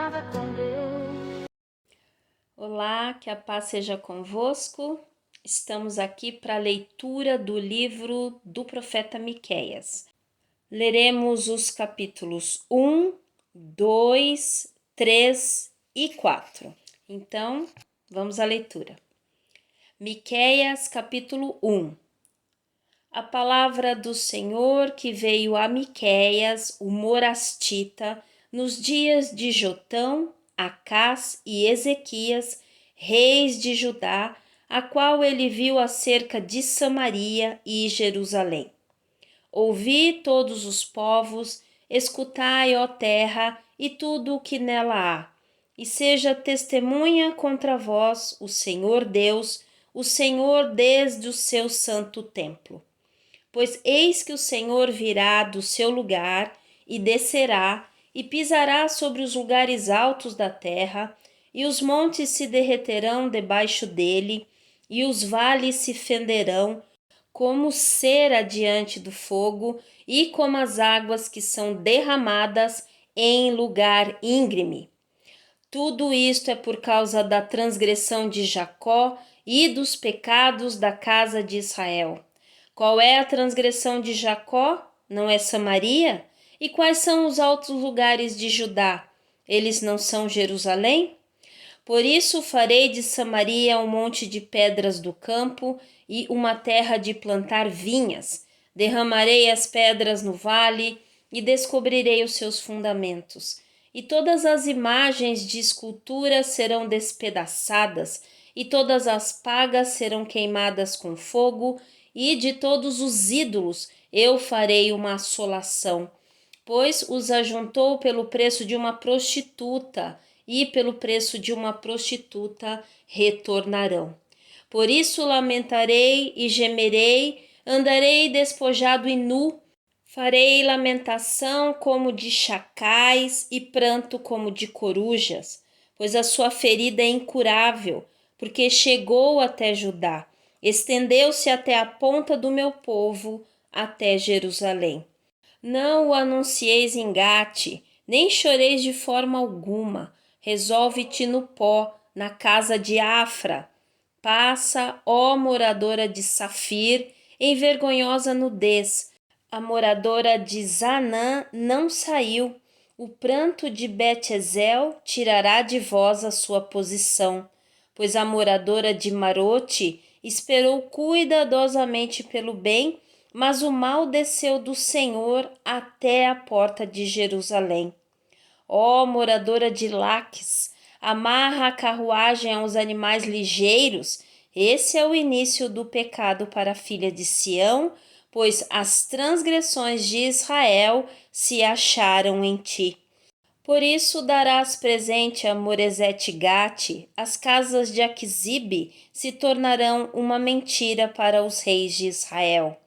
caminhava com Deus. Olá, que a paz seja convosco. Estamos aqui para a leitura do livro do profeta Miqueias. Leremos os capítulos 1, 2, 3 e 4. Então, vamos à leitura. Miqueias, capítulo 1. A palavra do Senhor que veio a Miqueias, o morastita, nos dias de Jotão, Acás e Ezequias, reis de Judá, a qual ele viu acerca de Samaria e Jerusalém. Ouvi todos os povos, escutai, ó terra, e tudo o que nela há, e seja testemunha contra vós o Senhor Deus, o Senhor desde o seu santo templo. Pois eis que o Senhor virá do seu lugar e descerá e pisará sobre os lugares altos da terra, e os montes se derreterão debaixo dele, e os vales se fenderão como cera diante do fogo, e como as águas que são derramadas em lugar íngreme. Tudo isto é por causa da transgressão de Jacó e dos pecados da casa de Israel. Qual é a transgressão de Jacó? Não é Samaria? E quais são os altos lugares de Judá? Eles não são Jerusalém? Por isso farei de Samaria um monte de pedras do campo e uma terra de plantar vinhas. Derramarei as pedras no vale e descobrirei os seus fundamentos. E todas as imagens de escultura serão despedaçadas, e todas as pagas serão queimadas com fogo, e de todos os ídolos eu farei uma assolação, pois os ajuntou pelo preço de uma prostituta, e pelo preço de uma prostituta retornarão. Por isso lamentarei e gemerei, andarei despojado e nu, farei lamentação como de chacais e pranto como de corujas, pois a sua ferida é incurável, porque chegou até Judá, estendeu-se até a ponta do meu povo, até Jerusalém. Não o anuncieis em Gate, nem choreis de forma alguma. Resolve-te no pó, na casa de Afra. Passa, ó moradora de Safir, em vergonhosa nudez. A moradora de Zanã não saiu. O pranto de Bet-Ezel tirará de vós a sua posição, pois a moradora de Marote esperou cuidadosamente pelo bem, mas o mal desceu do Senhor até a porta de Jerusalém. Ó moradora de Laques, amarra a carruagem aos animais ligeiros. Esse é o início do pecado para a filha de Sião, pois as transgressões de Israel se acharam em ti. Por isso darás presente a Moresete-Gate, as casas de Aquisibe se tornarão uma mentira para os reis de Israel.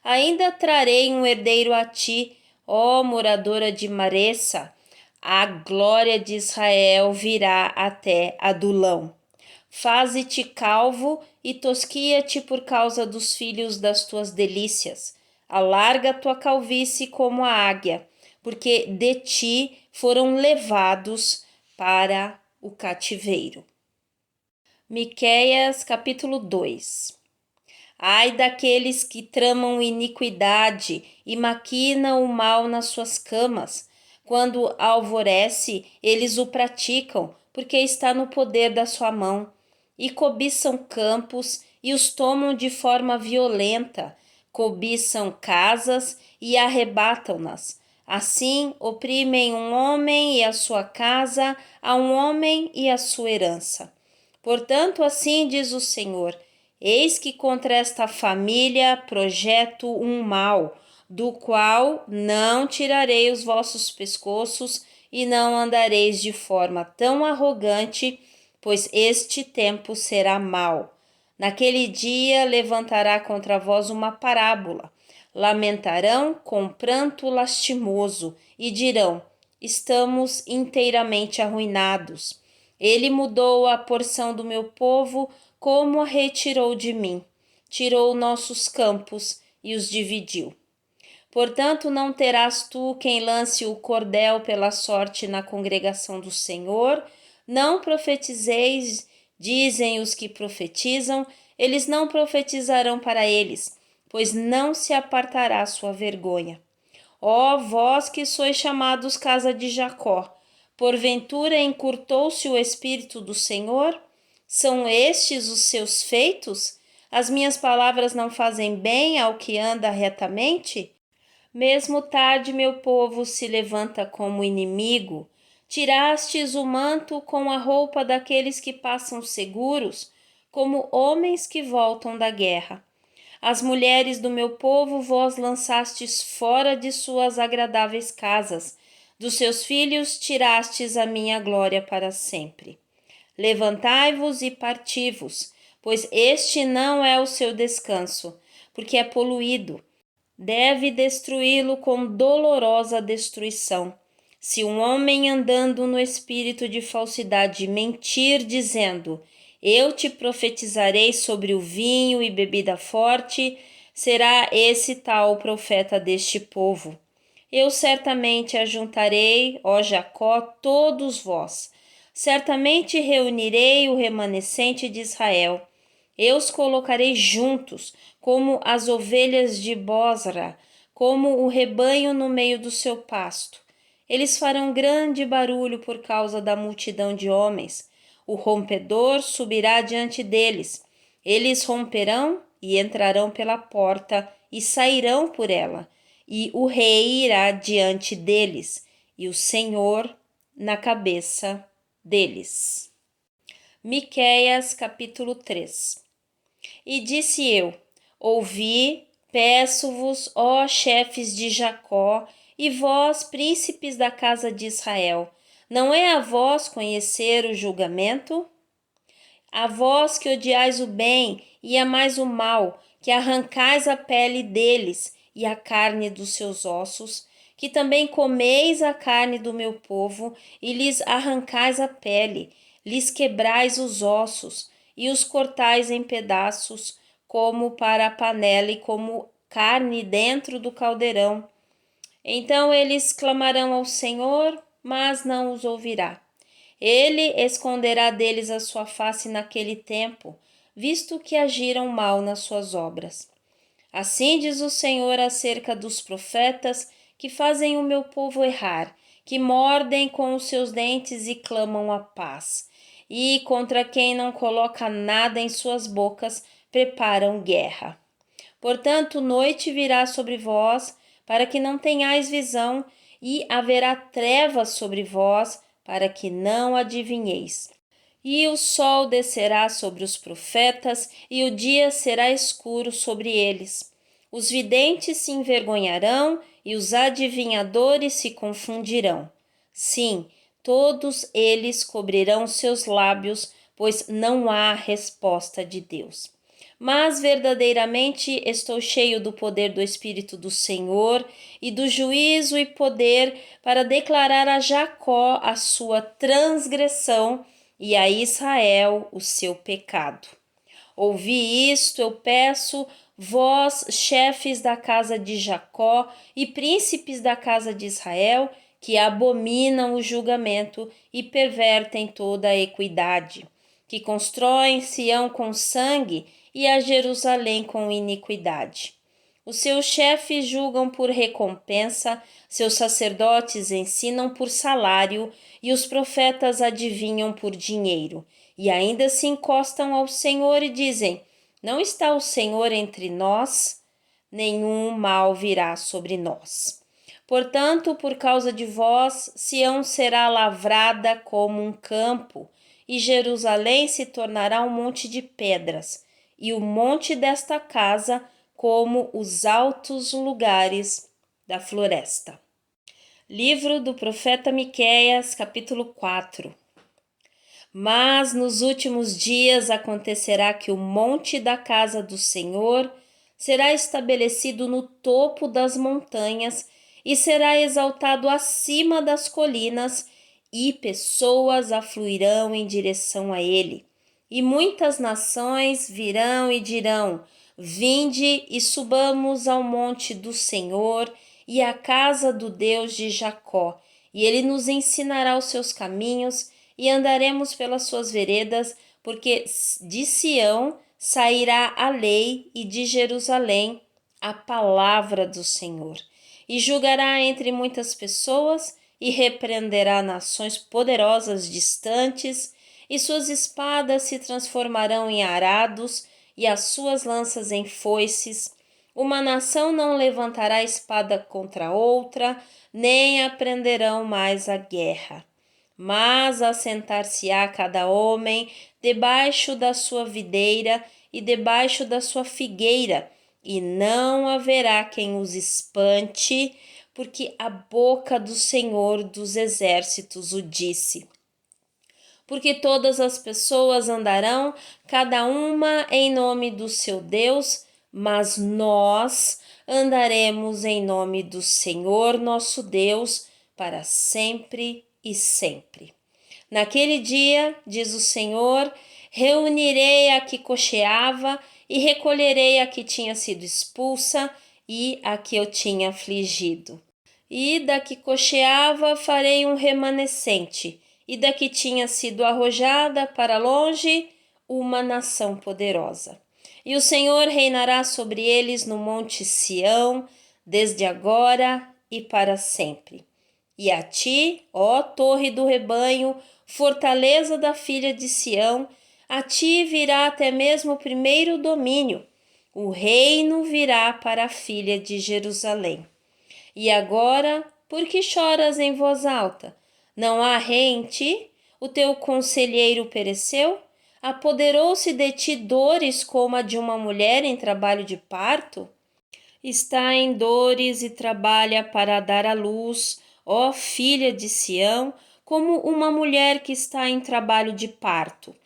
Ainda trarei um herdeiro a ti, ó moradora de Maressa, a glória de Israel virá até Adulão. Faze-te calvo e tosquia-te por causa dos filhos das tuas delícias. Alarga tua calvície como a águia, porque de ti foram levados para o cativeiro. Miqueias, capítulo 2. Ai daqueles que tramam iniquidade e maquinam o mal nas suas camas. Quando alvorece, eles o praticam, porque está no poder da sua mão. E cobiçam campos e os tomam de forma violenta. Cobiçam casas e arrebatam-nas. Assim, oprimem um homem e a sua casa, a um homem e a sua herança. Portanto, assim diz o Senhor: eis que contra esta família projeto um mal, do qual não tirarei os vossos pescoços e não andareis de forma tão arrogante, pois este tempo será mau. Naquele dia levantará contra vós uma parábola. Lamentarão com pranto lastimoso e dirão: estamos inteiramente arruinados. Ele mudou a porção do meu povo, como a retirou de mim. Tirou nossos campos e os dividiu. Portanto, não terás tu quem lance o cordel pela sorte na congregação do Senhor. Não profetizeis, dizem os que profetizam, eles não profetizarão para eles, pois não se apartará sua vergonha. Ó vós que sois chamados casa de Jacó, porventura encurtou-se o Espírito do Senhor? São estes os seus feitos? As minhas palavras não fazem bem ao que anda retamente? Mesmo tarde meu povo se levanta como inimigo. Tirastes o manto com a roupa daqueles que passam seguros, como homens que voltam da guerra. As mulheres do meu povo vós lançastes fora de suas agradáveis casas, dos seus filhos tirastes a minha glória para sempre. Levantai-vos e parti-vos, pois este não é o seu descanso, porque é poluído. Deve destruí-lo com dolorosa destruição. Se um homem andando no espírito de falsidade mentir, dizendo: Eu te profetizarei sobre o vinho e bebida forte, será esse tal o profeta deste povo. Eu certamente ajuntarei, ó Jacó, todos vós. Certamente reunirei o remanescente de Israel. Eu os colocarei juntos, como as ovelhas de Bosra, como o rebanho no meio do seu pasto. Eles farão grande barulho por causa da multidão de homens. O rompedor subirá diante deles. Eles romperão e entrarão pela porta e sairão por ela. E o rei irá diante deles, e o Senhor na cabeça deles. Miqueias, capítulo 3. E disse eu: Ouvi, peço-vos, ó chefes de Jacó, e vós, príncipes da casa de Israel, não é a vós conhecer o julgamento? A vós que odiais o bem e amais o mal, que arrancais a pele deles e a carne dos seus ossos, que também comeis a carne do meu povo e lhes arrancais a pele, lhes quebrais os ossos e os cortais em pedaços, como para a panela e como carne dentro do caldeirão. Então eles clamarão ao Senhor, mas não os ouvirá. Ele esconderá deles a sua face naquele tempo, visto que agiram mal nas suas obras. Assim diz o Senhor acerca dos profetas que fazem o meu povo errar, que mordem com os seus dentes e clamam a paz, e contra quem não coloca nada em suas bocas preparam guerra. Portanto, noite virá sobre vós, para que não tenhais visão, e haverá trevas sobre vós, para que não adivinheis. E o sol descerá sobre os profetas, e o dia será escuro sobre eles. Os videntes se envergonharão, e os adivinhadores se confundirão. Sim, todos eles cobrirão seus lábios, pois não há resposta de Deus. Mas verdadeiramente estou cheio do poder do Espírito do Senhor e do juízo e poder para declarar a Jacó a sua transgressão e a Israel o seu pecado. Ouvi isto, eu peço, vós, chefes da casa de Jacó e príncipes da casa de Israel, que abominam o julgamento e pervertem toda a equidade, que constroem Sião com sangue e a Jerusalém com iniquidade. Os seus chefes julgam por recompensa, seus sacerdotes ensinam por salário e os profetas adivinham por dinheiro. E ainda se encostam ao Senhor e dizem: Não está o Senhor entre nós? Nenhum mal virá sobre nós. Portanto, por causa de vós, Sião será lavrada como um campo, e Jerusalém se tornará um monte de pedras, e o monte desta casa como os altos lugares da floresta. Livro do profeta Miqueias, capítulo 4. Mas nos últimos dias acontecerá que o monte da casa do Senhor será estabelecido no topo das montanhas e será exaltado acima das colinas, e pessoas afluirão em direção a ele. E muitas nações virão e dirão: Vinde e subamos ao monte do Senhor e à casa do Deus de Jacó, e ele nos ensinará os seus caminhos e andaremos pelas suas veredas, porque de Sião sairá a lei e de Jerusalém a palavra do Senhor. E julgará entre muitas pessoas e repreenderá nações poderosas distantes, e suas espadas se transformarão em arados e as suas lanças em foices. Uma nação não levantará espada contra outra, nem aprenderão mais a guerra. Mas assentar-se-á cada homem debaixo da sua videira e debaixo da sua figueira, e não haverá quem os espante, porque a boca do Senhor dos exércitos o disse. Porque todas as pessoas andarão, cada uma em nome do seu Deus, mas nós andaremos em nome do Senhor nosso Deus, para sempre e sempre. Naquele dia, diz o Senhor, reunirei a que cocheava e recolherei a que tinha sido expulsa e a que eu tinha afligido. E da que cocheava farei um remanescente, e da que tinha sido arrojada para longe, uma nação poderosa. E o Senhor reinará sobre eles no monte Sião, desde agora e para sempre. E a ti, ó torre do rebanho, fortaleza da filha de Sião, a ti virá até mesmo o primeiro domínio. O reino virá para a filha de Jerusalém. E agora, por que choras em voz alta? Não há rei em ti? O teu conselheiro pereceu? Apoderou-se de ti dores como a de uma mulher em trabalho de parto? Está em dores e trabalha para dar à luz, ó filha de Sião, como uma mulher que está em trabalho de parto.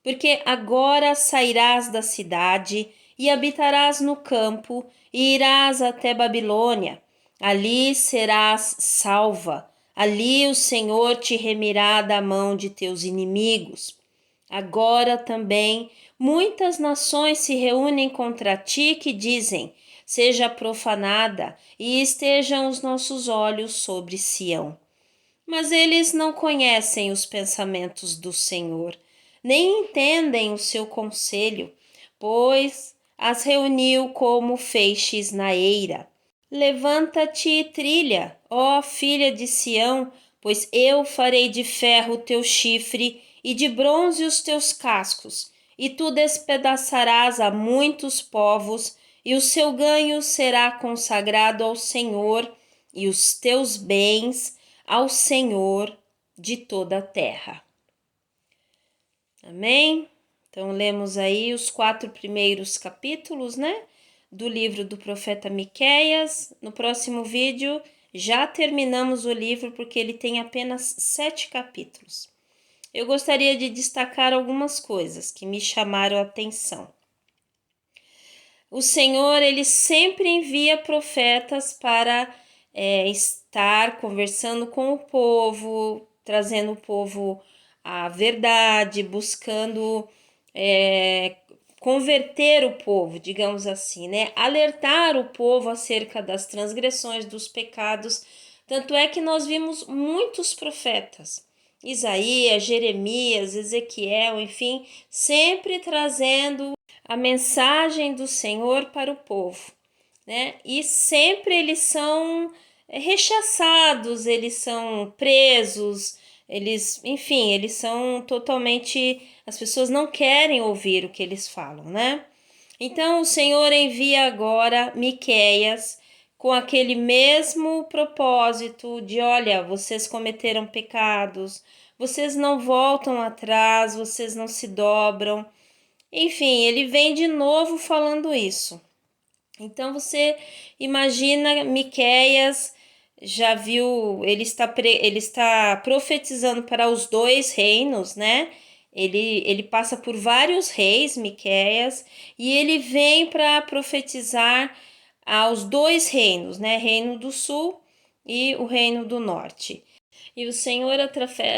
Porque agora sairás da cidade e habitarás no campo e irás até Babilônia. Ali serás salva. Ali o Senhor te remirá da mão de teus inimigos. Agora também muitas nações se reúnem contra ti que dizem: seja profanada e estejam os nossos olhos sobre Sião. Mas eles não conhecem os pensamentos do Senhor, nem entendem o seu conselho, pois as reuniu como feixes na eira. Levanta-te e trilha, ó filha de Sião, pois eu farei de ferro o teu chifre e de bronze os teus cascos, e tu despedaçarás a muitos povos, e o seu ganho será consagrado ao Senhor, e os teus bens ao Senhor de toda a terra. Amém? Então, lemos aí os 4 primeiros capítulos, né? Do livro do profeta Miqueias. No próximo vídeo, já terminamos o livro, porque ele tem apenas 7 capítulos. Eu gostaria de destacar algumas coisas que me chamaram a atenção. O Senhor, ele sempre envia profetas para estar conversando com o povo, trazendo o povo à verdade, buscando converter o povo, digamos assim, né? Alertar o povo acerca das transgressões, dos pecados. Tanto é que nós vimos muitos profetas, Isaías, Jeremias, Ezequiel, enfim, sempre trazendo a mensagem do Senhor para o povo, né? E sempre eles são rechaçados, eles são presos, enfim, eles são totalmente, as pessoas não querem ouvir o que eles falam, né? Então o Senhor envia agora Miqueias com aquele mesmo propósito de, olha, vocês cometeram pecados, vocês não voltam atrás, vocês não se dobram. Enfim, ele vem de novo falando isso. Então você imagina Miqueias, já viu, ele está profetizando para os 2 reinos, né? Ele passa por vários reis, Miqueias, e ele vem para profetizar aos 2 reinos, né? Reino do Sul e o Reino do Norte. E o Senhor,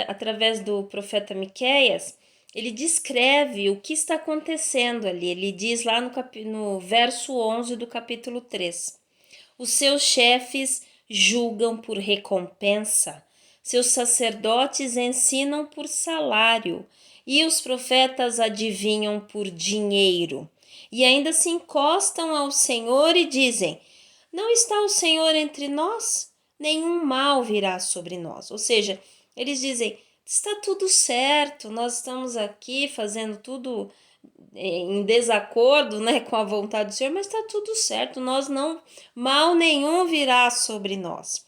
através do profeta Miqueias, ele descreve o que está acontecendo ali. Ele diz lá no verso 11 do capítulo 3. Os seus chefes julgam por recompensa, seus sacerdotes ensinam por salário, e os profetas adivinham por dinheiro. E ainda se encostam ao Senhor e dizem: não está o Senhor entre nós? Nenhum mal virá sobre nós. Ou seja, eles dizem: está tudo certo, nós estamos aqui fazendo tudo em desacordo, né, com a vontade do Senhor, mas está tudo certo, nós não, mal nenhum virá sobre nós.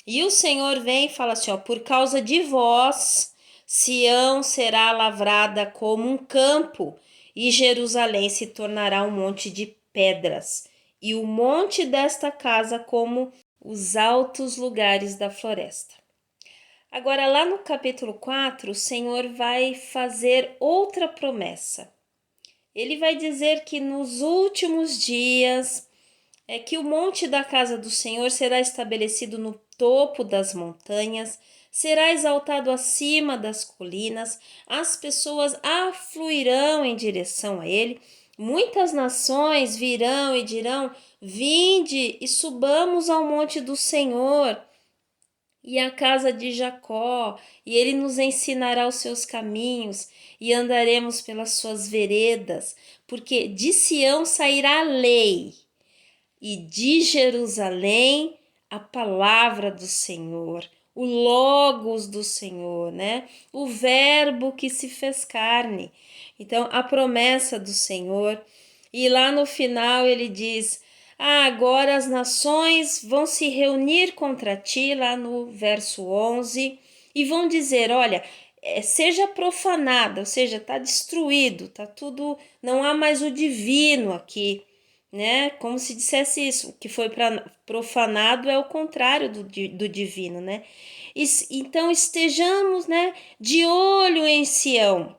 E o Senhor vem e fala assim, ó, por causa de vós, Sião será lavrada como um campo, e Jerusalém se tornará um monte de pedras, e o monte desta casa como os altos lugares da floresta. Agora, lá no capítulo 4, o Senhor vai fazer outra promessa. Ele vai dizer que nos últimos dias que o monte da casa do Senhor será estabelecido no topo das montanhas, será exaltado acima das colinas, as pessoas afluirão em direção a ele, muitas nações virão e dirão: vinde e subamos ao monte do Senhor e à casa de Jacó, e ele nos ensinará os seus caminhos, e andaremos pelas suas veredas, porque de Sião sairá a lei, e de Jerusalém a palavra do Senhor, o Logos do Senhor, né? O Verbo que se fez carne. Então, a promessa do Senhor. E lá no final ele diz: agora as nações vão se reunir contra ti, lá no verso 11, e vão dizer: olha, seja profanada, ou seja, está destruído, está tudo, não há mais o divino aqui, né? Como se dissesse isso, o que foi profanado é o contrário do divino, né? Então estejamos, né, de olho em Sião.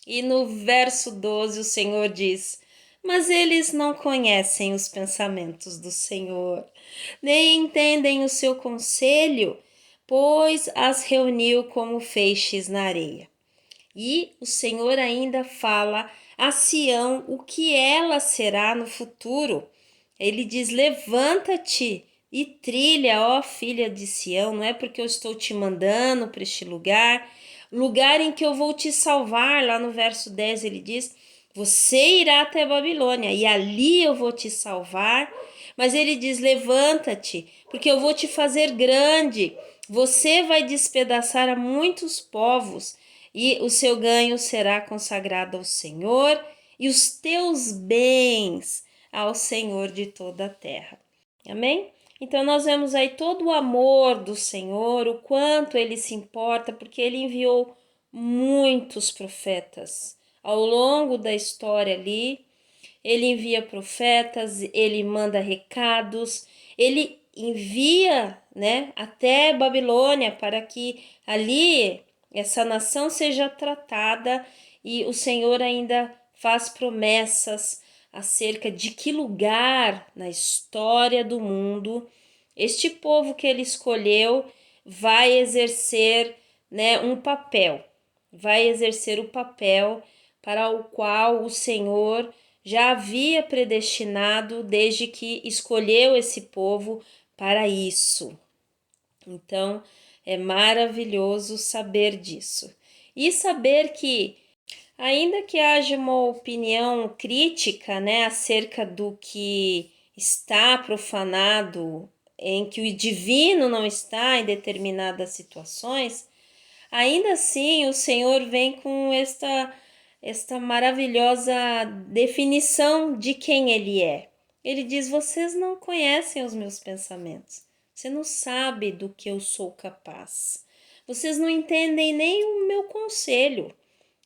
E no verso 12 o Senhor diz: mas eles não conhecem os pensamentos do Senhor, nem entendem o seu conselho, pois as reuniu como feixes na areia. E o Senhor ainda fala a Sião o que ela será no futuro. Ele diz: levanta-te e trilha, ó filha de Sião, não é porque eu estou te mandando para este lugar, lugar em que eu vou te salvar. Lá no verso 10 ele diz: você irá até Babilônia e ali eu vou te salvar. Mas ele diz: levanta-te, porque eu vou te fazer grande. Você vai despedaçar a muitos povos e o seu ganho será consagrado ao Senhor e os teus bens ao Senhor de toda a terra. Amém? Então nós vemos aí todo o amor do Senhor, o quanto ele se importa, porque ele enviou muitos profetas ao longo da história ali. Ele envia profetas, ele manda recados, ele envia, né, até Babilônia para que ali essa nação seja tratada, e o Senhor ainda faz promessas acerca de que lugar na história do mundo este povo que ele escolheu vai exercer, né, um papel, vai exercer o papel para o qual o Senhor já havia predestinado desde que escolheu esse povo para isso. Então, é maravilhoso saber disso. E saber que, ainda que haja uma opinião crítica, né, acerca do que está profanado, em que o divino não está em determinadas situações, ainda assim o Senhor vem com esta maravilhosa definição de quem ele é. Ele diz: vocês não conhecem os meus pensamentos. Você não sabe do que eu sou capaz. Vocês não entendem nem o meu conselho.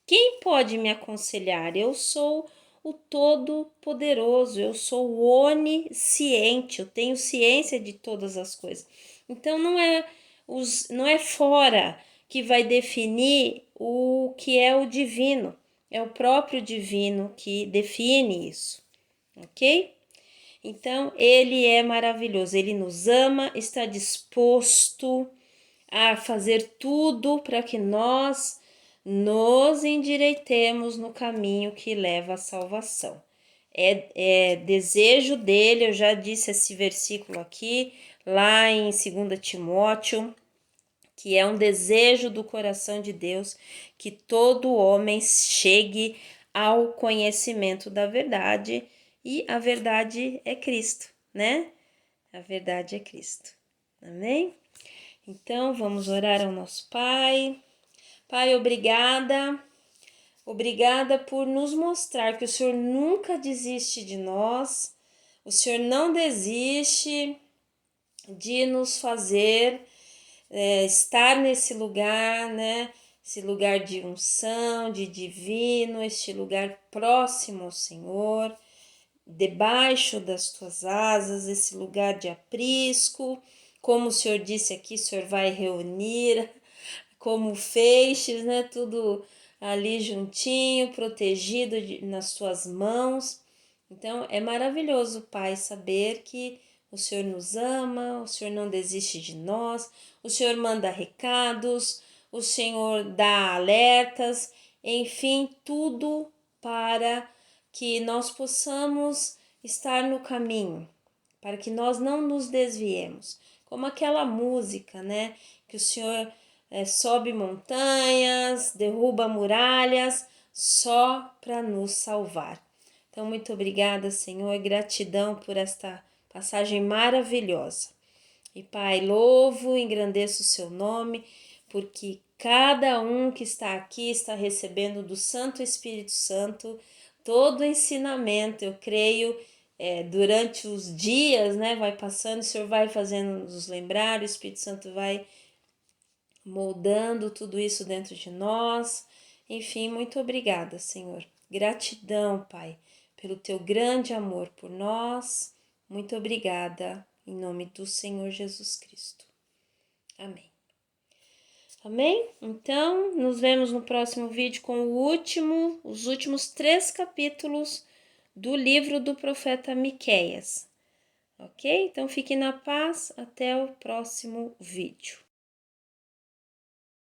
Quem pode me aconselhar? Eu sou o Todo-Poderoso, eu sou o onisciente, eu tenho ciência de todas as coisas. Então não é fora que vai definir o que é o divino, é o próprio divino que define isso, ok? Então, ele é maravilhoso, ele nos ama, está disposto a fazer tudo para que nós nos endireitemos no caminho que leva à salvação. É desejo dele, eu já disse esse versículo aqui, lá em 2 Timóteo, que é um desejo do coração de Deus que todo homem chegue ao conhecimento da verdade, e a verdade é Cristo, né? A verdade é Cristo. Amém? Então, vamos orar ao nosso Pai. Pai, obrigada. Obrigada por nos mostrar que o Senhor nunca desiste de nós. O Senhor não desiste de nos fazer estar nesse lugar, né? Esse lugar de unção, de divino, este lugar próximo ao Senhor, debaixo das tuas asas, esse lugar de aprisco. Como o Senhor disse aqui, o Senhor vai reunir como feixes, né? Tudo ali juntinho, protegido nas tuas mãos. Então é maravilhoso, Pai, saber que o Senhor nos ama, o Senhor não desiste de nós, o Senhor manda recados, o Senhor dá alertas, enfim, tudo para que nós possamos estar no caminho, para que nós não nos desviemos. Como aquela música, né? Que o Senhor sobe montanhas, derruba muralhas, só para nos salvar. Então, muito obrigada, Senhor, gratidão por esta passagem maravilhosa. E Pai, louvo e engrandeço o seu nome, porque cada um que está aqui está recebendo do Santo Espírito Santo todo o ensinamento, eu creio, durante os dias, né, vai passando, o Senhor vai fazendo nos lembrar, o Espírito Santo vai moldando tudo isso dentro de nós. Enfim, muito obrigada, Senhor. Gratidão, Pai, pelo teu grande amor por nós. Muito obrigada, em nome do Senhor Jesus Cristo. Amém. Amém? Então, nos vemos no próximo vídeo com os últimos 3 capítulos do livro do profeta Miqueias. Ok? Então, fique na paz. Até o próximo vídeo.